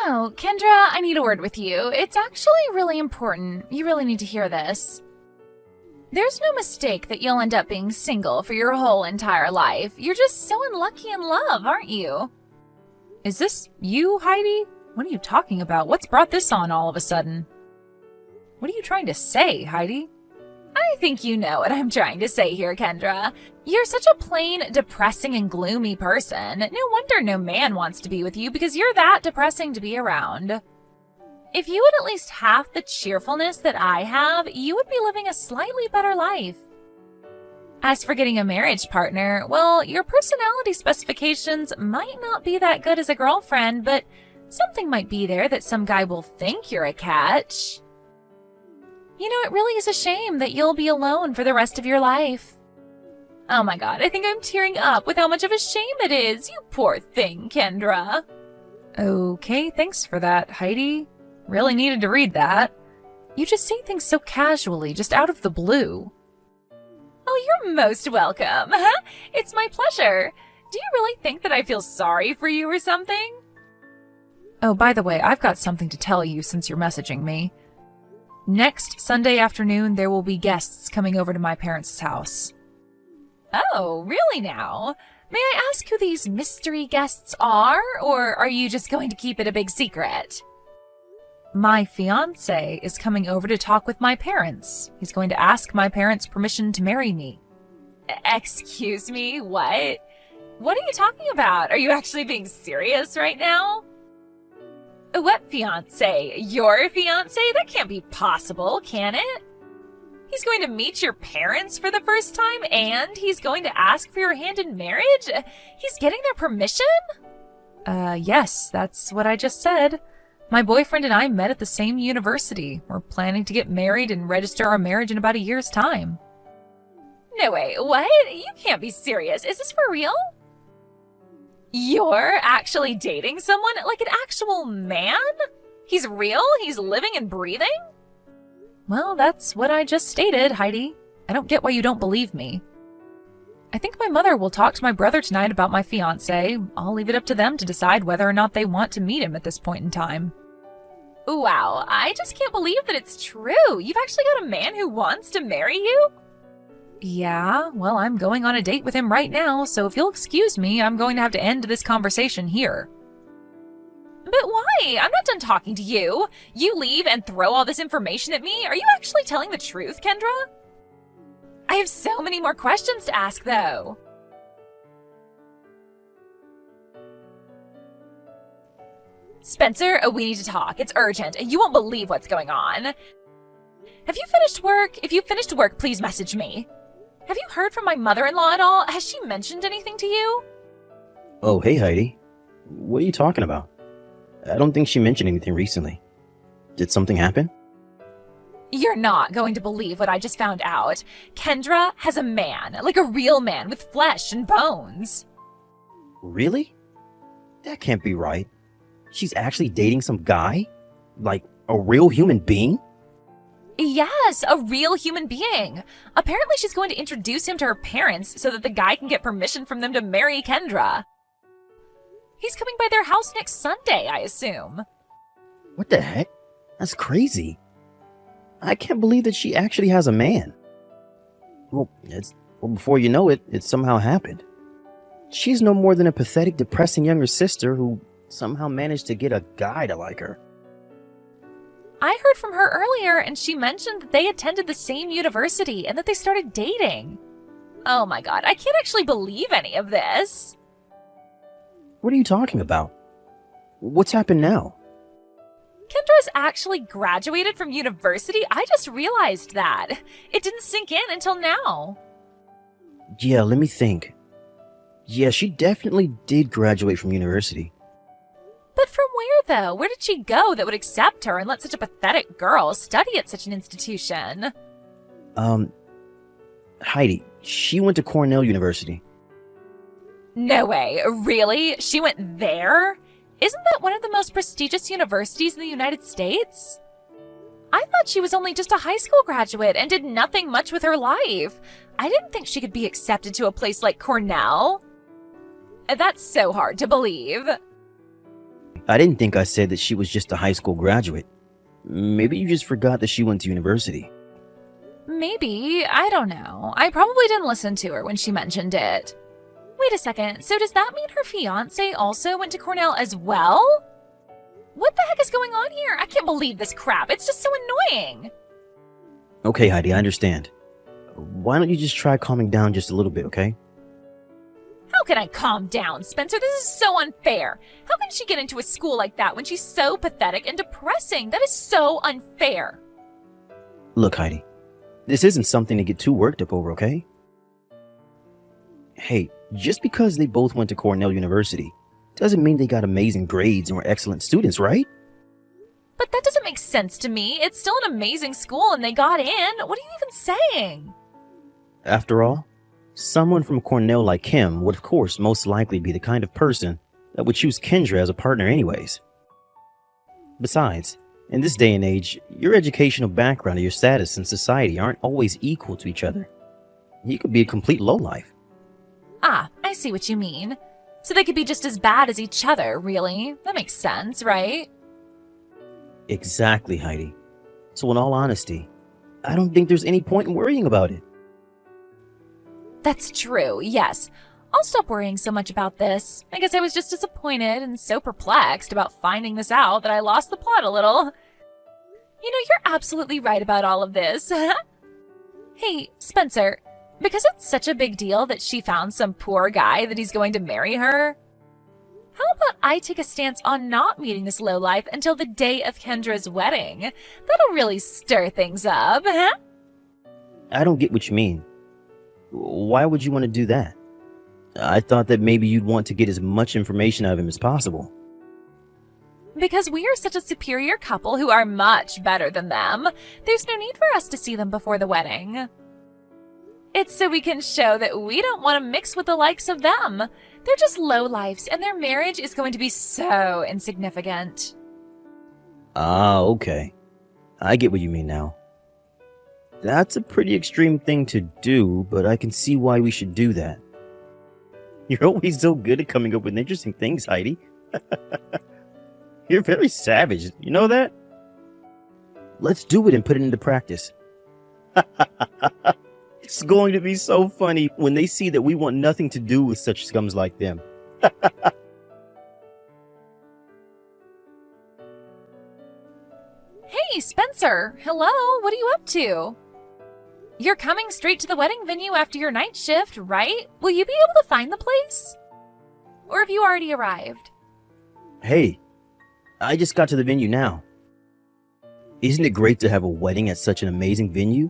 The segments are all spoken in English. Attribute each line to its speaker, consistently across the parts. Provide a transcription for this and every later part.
Speaker 1: Oh, Kendra, I need a word with you. It's actually really important. You really need to hear this. There's no mistake that you'll end up being single for your whole entire life. You're just so unlucky in love, aren't you?
Speaker 2: Is this you, Heidi? What are you talking about? What's brought this on all of a sudden? What are you trying to say, Heidi?
Speaker 1: I think you know what I'm trying to say here, Kendra. You're such a plain, depressing and gloomy person. No wonder no man wants to be with you because you're that depressing to be around. If you had at least half the cheerfulness that I have, you would be living a slightly better life. As for getting a marriage partner, well, your personality specifications might not be that good as a girlfriend, but something might be there that some guy will think you're a catch. You know, it really is a shame that you'll be alone for the rest of your life. Oh my god, I think I'm tearing up with how much of a shame it is. You poor thing, Kendra.
Speaker 2: Okay, thanks for that, Heidi. Really needed to read that. You just say things so casually, just out of the blue.
Speaker 1: Oh, you're most welcome. It's my pleasure. Do you really think that I feel sorry for you or something?
Speaker 2: Oh, by the way, I've got something to tell you since you're messaging me. Next Sunday afternoon, there will be guests coming over to my parents' house.
Speaker 1: Oh, really now? May I ask who these mystery guests are, or are you just going to keep it a big secret?
Speaker 2: My fiancé is coming over to talk with my parents. He's going to ask my parents' permission to marry me.
Speaker 1: Excuse me, what? What are you talking about? Are you actually being serious right now? What fiancé? Your fiancé? That can't be possible, can it? He's going to meet your parents for the first time, and he's going to ask for your hand in marriage? He's getting their permission?
Speaker 2: Yes, that's what I just said. My boyfriend and I met at the same university. We're planning to get married and register our marriage in about a year's time.
Speaker 1: No way, what? You can't be serious. Is this for real? You're actually dating someone? Like an actual man? He's real? He's living and breathing?
Speaker 2: Well, that's what I just stated, Heidi. I don't get why you don't believe me. I think my mother will talk to my brother tonight about my fiancé. I'll leave it up to them to decide whether or not they want to meet him at this point in time.
Speaker 1: Wow, I just can't believe that it's true. You've actually got a man who wants to marry you?
Speaker 2: Yeah, well, I'm going on a date with him right now, so if you'll excuse me, I'm going to have to end this conversation here.
Speaker 1: But why? I'm not done talking to you. You leave and throw all this information at me? Are you actually telling the truth, Kendra? I have so many more questions to ask, though. Spencer, we need to talk. It's urgent. You won't believe what's going on. Have you finished work? If you've finished work, please message me. Have you heard from my mother-in-law at all? Has she mentioned anything to you?
Speaker 3: Oh, hey, Heidi. What are you talking about? I don't think she mentioned anything recently. Did something happen?
Speaker 1: You're not going to believe what I just found out. Kendra has a man, like a real man with flesh and bones.
Speaker 3: Really? That can't be right. She's actually dating some guy? Like a real human being?
Speaker 1: Yes, a real human being. Apparently she's going to introduce him to her parents so that the guy can get permission from them to marry Kendra. He's coming by their house next Sunday, I assume.
Speaker 3: What the heck? That's crazy. I can't believe that she actually has a man. Well, before you know it, it somehow happened. She's no more than a pathetic, depressing younger sister who somehow managed to get a guy to like her.
Speaker 1: I heard from her earlier, and she mentioned that they attended the same university and that they started dating. Oh my god, I can't actually believe any of this.
Speaker 3: What are you talking about? What's happened now?
Speaker 1: Kendra's actually graduated from university? I just realized that. It didn't sink in until now.
Speaker 3: Yeah, let me think. Yeah, she definitely did graduate from university.
Speaker 1: But from where, though? Where did she go that would accept her and let such a pathetic girl study at such an institution?
Speaker 3: Heidi, she went to Cornell University.
Speaker 1: No way. Really? She went there? Isn't that one of the most prestigious universities in the United States? I thought she was only just a high school graduate and did nothing much with her life. I didn't think she could be accepted to a place like Cornell. That's so hard to believe.
Speaker 3: I didn't think I said that she was just a high school graduate. Maybe you just forgot that she went to university.
Speaker 1: Maybe. I don't know. I probably didn't listen to her when she mentioned it. Wait a second. So does that mean her fiancé also went to Cornell as well? What the heck is going on here? I can't believe this crap. It's just so annoying.
Speaker 3: Okay, Heidi, I understand. Why don't you just try calming down just a little bit, okay?
Speaker 1: How can I calm down, Spencer? This is so unfair. How can she get into a school like that when she's so pathetic and depressing? That is so unfair.
Speaker 3: Look, Heidi, this isn't something to get too worked up over, okay? Hey, just because they both went to Cornell University doesn't mean they got amazing grades and were excellent students, right?
Speaker 1: But that doesn't make sense to me. It's still an amazing school and they got in. What are you even saying?
Speaker 3: After all, someone from Cornell like Kim would of course most likely be the kind of person that would choose Kendra as a partner anyways. Besides, in this day and age, your educational background or your status in society aren't always equal to each other. You could be a complete lowlife.
Speaker 1: Ah, I see what you mean. So they could be just as bad as each other, really? That makes sense, right?
Speaker 3: Exactly, Heidi. So in all honesty, I don't think there's any point in worrying about it.
Speaker 1: That's true, yes. I'll stop worrying so much about this. I guess I was just disappointed and so perplexed about finding this out that I lost the plot a little. You know, you're absolutely right about all of this. Hey, Spencer, because it's such a big deal that she found some poor guy that he's going to marry her, how about I take a stance on not meeting this lowlife until the day of Kendra's wedding? That'll really stir things up, huh?
Speaker 3: I don't get what you mean. Why would you want to do that? I thought that maybe you'd want to get as much information out of him as possible.
Speaker 1: Because we are such a superior couple who are much better than them, there's no need for us to see them before the wedding. It's so we can show that we don't want to mix with the likes of them. They're just lowlifes, and their marriage is going to be so insignificant.
Speaker 3: Ah, okay. I get what you mean now. That's a pretty extreme thing to do, but I can see why we should do that. You're always so good at coming up with interesting things, Heidi. You're very savage, you know that? Let's do it and put it into practice. It's going to be so funny when they see that we want nothing to do with such scums like them.
Speaker 1: Hey, Spencer! Hello, what are you up to? You're coming straight to the wedding venue after your night shift, right? Will you be able to find the place? Or have you already arrived?
Speaker 3: Hey, I just got to the venue now. Isn't it great to have a wedding at such an amazing venue?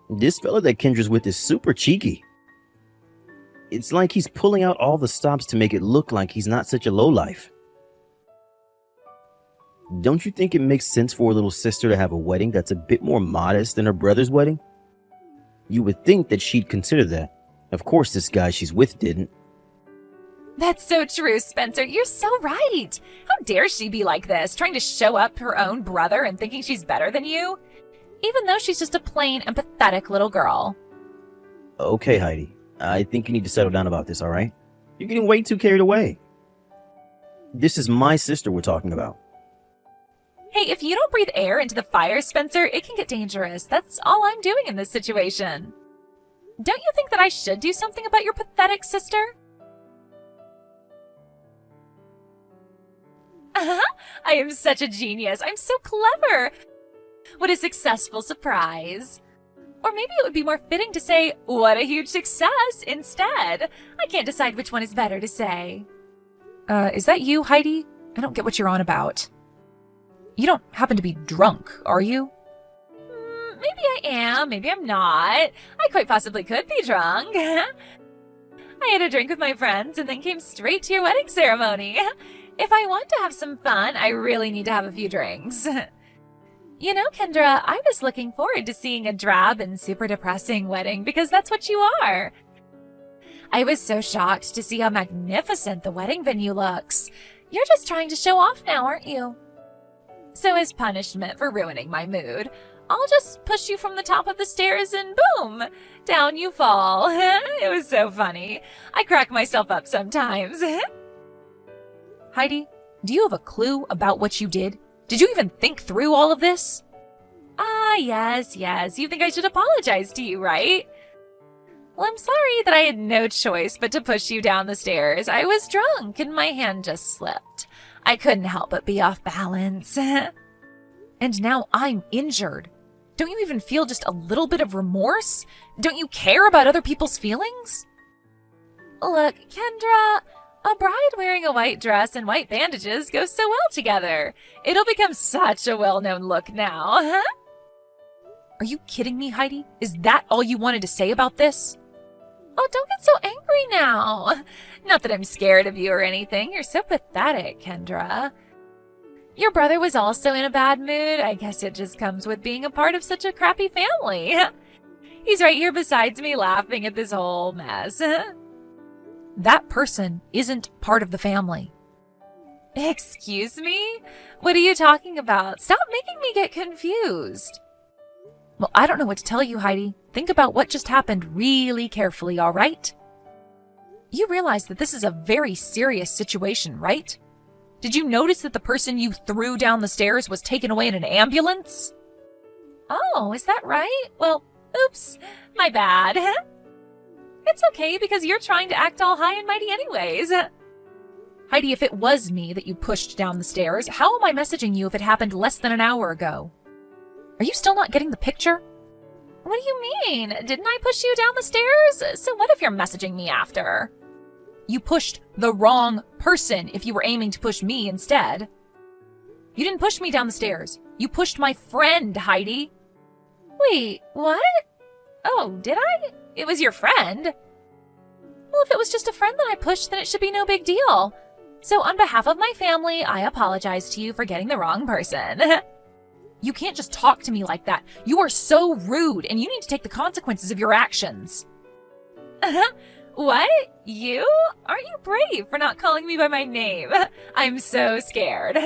Speaker 3: This fella that Kendra's with is super cheeky. It's like he's pulling out all the stops to make it look like he's not such a lowlife. Don't you think it makes sense for a little sister to have a wedding that's a bit more modest than her brother's wedding? You would think that she'd consider that. Of course, this guy she's with didn't.
Speaker 1: That's so true, Spencer. You're so right. How dare she be like this, trying to show up her own brother and thinking she's better than you? Even though she's just a plain and pathetic little girl.
Speaker 3: Okay, Heidi. I think you need to settle down about this, alright? You're getting way too carried away. This is my sister we're talking about.
Speaker 1: Hey, if you don't breathe air into the fire, Spencer, it can get dangerous. That's all I'm doing in this situation. Don't you think that I should do something about your pathetic sister? I am such a genius. I'm so clever. What a successful surprise. Or maybe it would be more fitting to say, what a huge success, instead. I can't decide which one is better to say.
Speaker 2: Is that you, Heidi? I don't get what you're on about. You don't happen to be drunk, are you?
Speaker 1: Maybe I am, maybe I'm not. I quite possibly could be drunk. I had a drink with my friends and then came straight to your wedding ceremony. If I want to have some fun, I really need to have a few drinks. You know, Kendra, I was looking forward to seeing a drab and super depressing wedding because that's what you are. I was so shocked to see how magnificent the wedding venue looks. You're just trying to show off now, aren't you? So as punishment for ruining my mood, I'll just push you from the top of the stairs and boom, down you fall. It was so funny. I crack myself up sometimes.
Speaker 2: Heidi, Do you have a clue about what you did? Did you even think through all of this?
Speaker 1: Ah, yes. You think I should apologize to you, right? Well, I'm sorry that I had no choice but to push you down the stairs. I was drunk and my hand just slipped. I couldn't help but be off balance.
Speaker 2: And now I'm injured. Don't you even feel just a little bit of remorse? Don't you care about other people's feelings?
Speaker 1: Look, Kendra, a bride wearing a white dress and white bandages goes so well together. It'll become such a well-known look now.
Speaker 2: Are you kidding me, Heidi? Is that all you wanted to say about this?
Speaker 1: Oh, don't get so angry now. Not that I'm scared of you or anything. You're so pathetic, Kendra. Your brother was also in a bad mood. I guess it just comes with being a part of such a crappy family. He's right here besides me laughing at this whole mess.
Speaker 2: That person isn't part of the family.
Speaker 1: Excuse me? What are you talking about? Stop making me get confused.
Speaker 2: Well, I don't know what to tell you, Heidi. Think about what just happened really carefully, all right? You realize that this is a very serious situation, right? Did you notice that the person you threw down the stairs was taken away in an ambulance?
Speaker 1: Oh, is that right? Well, oops, my bad. It's okay because you're trying to act all high and mighty anyways.
Speaker 2: Heidi, if it was me that you pushed down the stairs, how am I messaging you if it happened less than an hour ago? Are you still not getting the picture?
Speaker 1: What do you mean? Didn't I push you down the stairs? So what if you're messaging me after?
Speaker 2: You pushed the wrong person if you were aiming to push me instead. You didn't push me down the stairs. You pushed my friend, Heidi.
Speaker 1: Wait, what? Oh, did I? It was your friend. Well, if it was just a friend that I pushed, then it should be no big deal. So on behalf of my family, I apologize to you for getting the wrong person.
Speaker 2: You can't just talk to me like that. You are so rude, and you need to take the consequences of your actions.
Speaker 1: What? You? Aren't you brave for not calling me by my name? I'm so scared.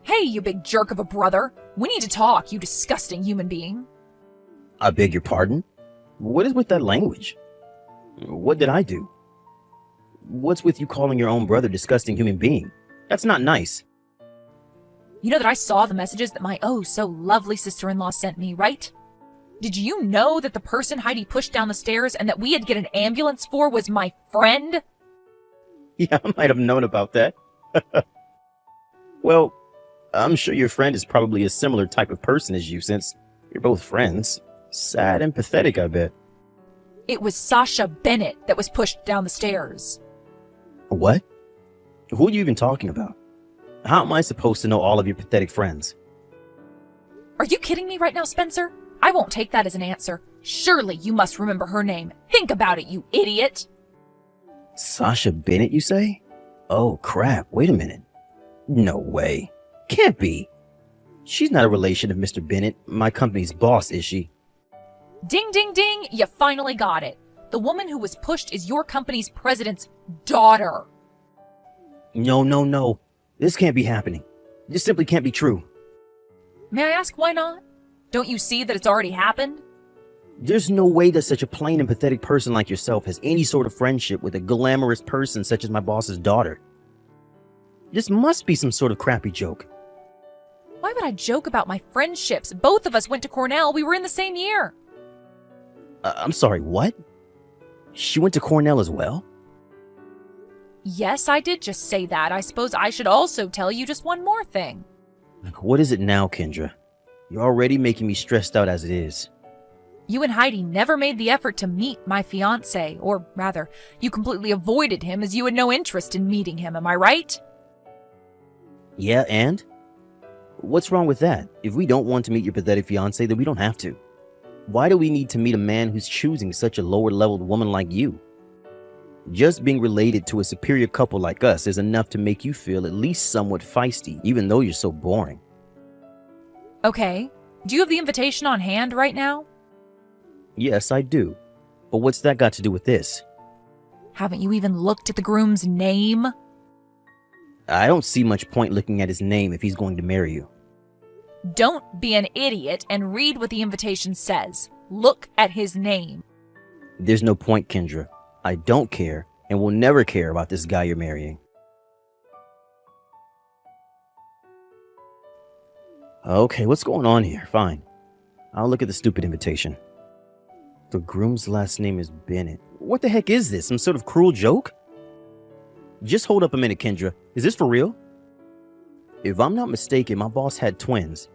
Speaker 2: Hey, you big jerk of a brother. We need to talk, you disgusting human being.
Speaker 3: I beg your pardon? What is with that language? What did I do? What's with you calling your own brother disgusting human being? That's not nice.
Speaker 2: You know that I saw the messages that my oh-so-lovely sister-in-law sent me, right? Did you know that the person Heidi pushed down the stairs and that we had to get an ambulance for was my friend?
Speaker 3: Yeah, I might have known about that. Well, I'm sure your friend is probably a similar type of person as you since you're both friends. Sad and pathetic, I bet.
Speaker 2: It was Sasha Bennett that was pushed down the stairs.
Speaker 3: What? Who are you even talking about? How am I supposed to know all of your pathetic friends?
Speaker 2: Are you kidding me right now, Spencer? I won't take that as an answer. Surely you must remember her name. Think about it, you idiot.
Speaker 3: Sasha Bennett, you say? Oh, crap. Wait a minute. No way. Can't be. She's not a relation of Mr. Bennett, my company's boss, is she?
Speaker 2: Ding, ding, ding. You finally got it. The woman who was pushed is your company's president's daughter.
Speaker 3: No. This can't be happening. This simply can't be true.
Speaker 2: May I ask why not? Don't you see that it's already happened?
Speaker 3: There's no way that such a plain and pathetic person like yourself has any sort of friendship with a glamorous person such as my boss's daughter. This must be some sort of crappy joke.
Speaker 2: Why would I joke about my friendships? Both of us went to Cornell. We were in the same year.
Speaker 3: I'm sorry, what? She went to Cornell as well?
Speaker 2: Yes, I did just say that. I suppose I should also tell you just one more thing.
Speaker 3: What is it now, Kendra? You're already making me stressed out as it is.
Speaker 2: You and Heidi never made the effort to meet my fiancé, or rather, you completely avoided him as you had no interest in meeting him, am I right?
Speaker 3: Yeah, and? What's wrong with that? If we don't want to meet your pathetic fiancé, then we don't have to. Why do we need to meet a man who's choosing such a lower-leveled woman like you? Just being related to a superior couple like us is enough to make you feel at least somewhat feisty, even though you're so boring.
Speaker 2: Okay. Do you have the invitation on hand right now?
Speaker 3: Yes, I do. But what's that got to do with this?
Speaker 2: Haven't you even looked at the groom's name?
Speaker 3: I don't see much point looking at his name if he's going to marry you.
Speaker 2: Don't be an idiot and read what the invitation says. Look at his name.
Speaker 3: There's no point, Kendra. I don't care, and will never care about this guy you're marrying. Okay, what's going on here? Fine. I'll look at the stupid invitation. The groom's last name is Bennett. What the heck is this? Some sort of cruel joke? Just hold up a minute, Kendra. Is this for real? If I'm not mistaken, my boss had twins.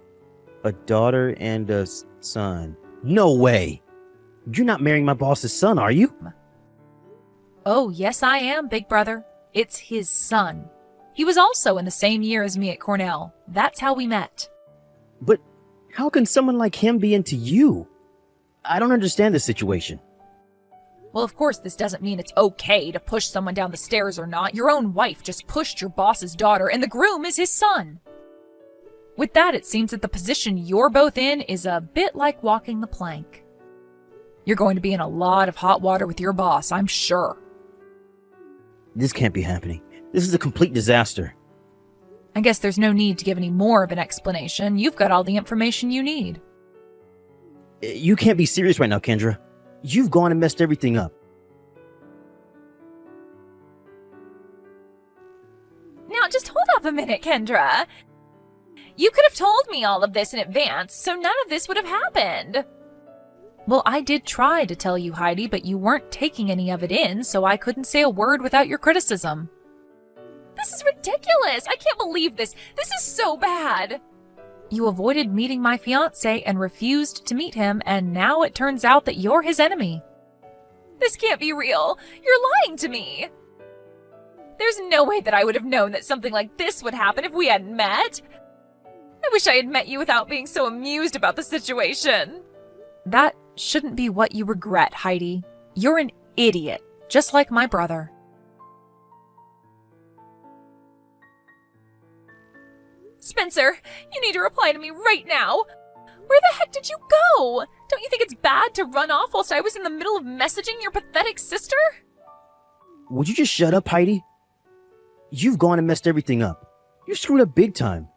Speaker 3: A daughter and a son. No way! You're not marrying my boss's son, are you?
Speaker 2: Oh, yes, I am, big brother. It's his son. He was also in the same year as me at Cornell. That's how we met.
Speaker 3: But how can someone like him be into you? I don't understand this situation.
Speaker 2: Well, of course, this doesn't mean it's okay to push someone down the stairs or not. Your own wife just pushed your boss's daughter, and the groom is his son. With that, it seems that the position you're both in is a bit like walking the plank. You're going to be in a lot of hot water with your boss, I'm sure.
Speaker 3: This can't be happening. This is a complete disaster.
Speaker 2: I guess there's no need to give any more of an explanation. You've got all the information you need.
Speaker 3: You can't be serious right now, Kendra. You've gone and messed everything up.
Speaker 1: Now, just hold up a minute, Kendra. You could have told me all of this in advance, so none of this would have happened.
Speaker 2: Well, I did try to tell you, Heidi, but you weren't taking any of it in, so I couldn't say a word without your criticism.
Speaker 1: This is ridiculous. I can't believe this. This is so bad.
Speaker 2: You avoided meeting my fiancé and refused to meet him, and now it turns out that you're his enemy.
Speaker 1: This can't be real. You're lying to me. There's no way that I would have known that something like this would happen if we hadn't met. I wish I had met you without being so amused about the situation.
Speaker 2: That shouldn't be what you regret, Heidi. You're an idiot, just like my brother.
Speaker 1: Spencer, you need to reply to me right now. Where the heck did you go? Don't you think it's bad to run off whilst I was in the middle of messaging your pathetic sister?
Speaker 3: Would you just shut up, Heidi? You've gone and messed everything up. You screwed up big time.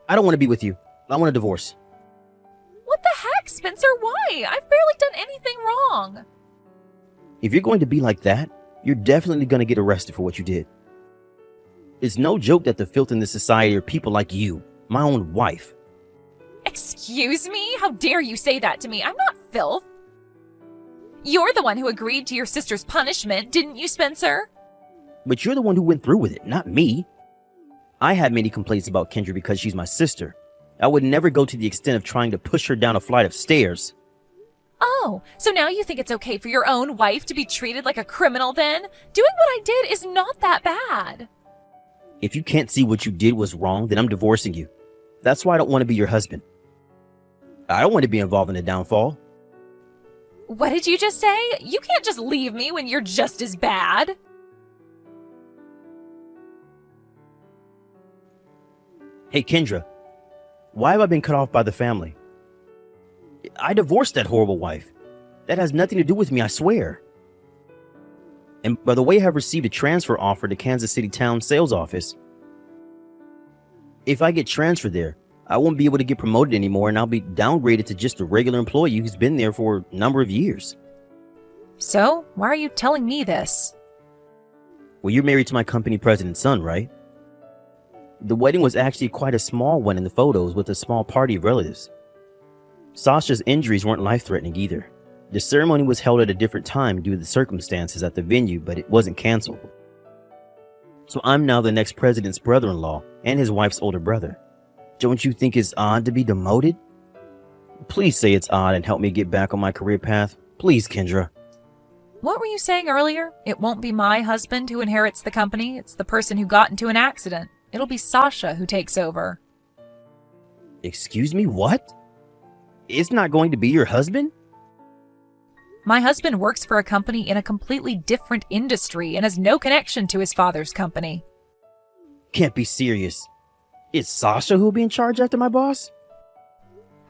Speaker 3: I don't want to be with you. I want a divorce.
Speaker 1: What the heck, Spencer? Why? I've barely done anything wrong.
Speaker 3: If you're going to be like that, you're definitely going to get arrested for what you did. It's no joke that the filth in this society are people like you, my own wife.
Speaker 1: Excuse me? How dare you say that to me? I'm not filth. You're the one who agreed to your sister's punishment, didn't you, Spencer?
Speaker 3: But you're the one who went through with it, not me. I had many complaints about Kendra because she's my sister. I would never go to the extent of trying to push her down a flight of stairs.
Speaker 1: Oh, so now you think it's okay for your own wife to be treated like a criminal then? Doing what I did is not that bad.
Speaker 3: If you can't see what you did was wrong, then I'm divorcing you. That's why I don't want to be your husband. I don't want to be involved in the downfall.
Speaker 1: What did you just say? You can't just leave me when you're just as bad.
Speaker 3: Hey, Kendra, why have I been cut off by the family? I divorced that horrible wife. That has nothing to do with me, I swear. And by the way, I have received a transfer offer to Kansas City Town Sales Office. If I get transferred there, I won't be able to get promoted anymore, and I'll be downgraded to just a regular employee who's been there for a number of years.
Speaker 2: So, why are you telling me this?
Speaker 3: Well, you're married to my company president's son, right? The wedding was actually quite a small one in the photos with a small party of relatives. Sasha's injuries weren't life-threatening either. The ceremony was held at a different time due to the circumstances at the venue, but it wasn't canceled. So I'm now the next president's brother-in-law and his wife's older brother. Don't you think it's odd to be demoted? Please say it's odd and help me get back on my career path. Please, Kendra.
Speaker 2: What were you saying earlier? It won't be my husband who inherits the company. It's the person who got into an accident. It'll be Sasha who takes over.
Speaker 3: Excuse me, what? It's not going to be your husband?
Speaker 2: My husband works for a company in a completely different industry and has no connection to his father's company.
Speaker 3: Can't be serious. Is Sasha who will be in charge after my boss?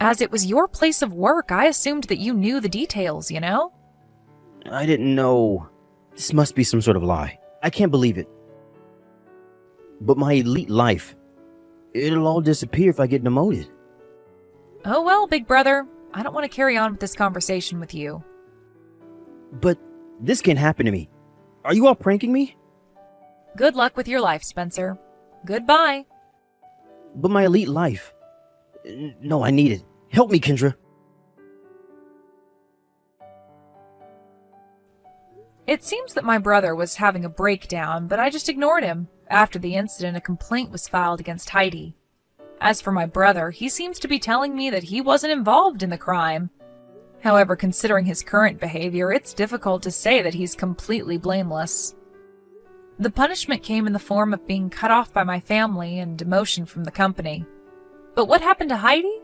Speaker 2: As it was your place of work, I assumed that you knew the details, you know?
Speaker 3: I didn't know. This must be some sort of lie. I can't believe it. But my elite life, it'll all disappear if I get demoted.
Speaker 2: Oh well, big brother. I don't want to carry on with this conversation with you.
Speaker 3: But this can't happen to me. Are you all pranking me?
Speaker 2: Good luck with your life, Spencer. Goodbye.
Speaker 3: But my elite life. No, I need it. Help me, Kendra.
Speaker 2: It seems that my brother was having a breakdown, but I just ignored him. After the incident, a complaint was filed against Heidi. As for my brother, he seems to be telling me that he wasn't involved in the crime. However, considering his current behavior, it's difficult to say that he's completely blameless. The punishment came in the form of being cut off by my family and demotion from the company. But what happened to Heidi?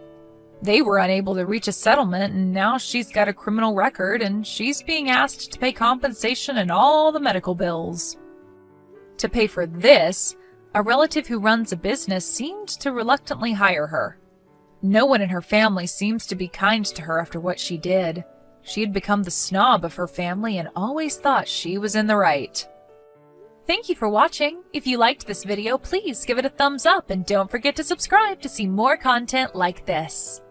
Speaker 2: They were unable to reach a settlement, and now she's got a criminal record, and she's being asked to pay compensation and all the medical bills. To pay for this, a relative who runs a business seemed to reluctantly hire her. No one in her family seems to be kind to her after what she did. She had become the snob of her family and always thought she was in the right. Thank you for watching. If you liked this video, please give it a thumbs up and don't forget to subscribe to see more content like this.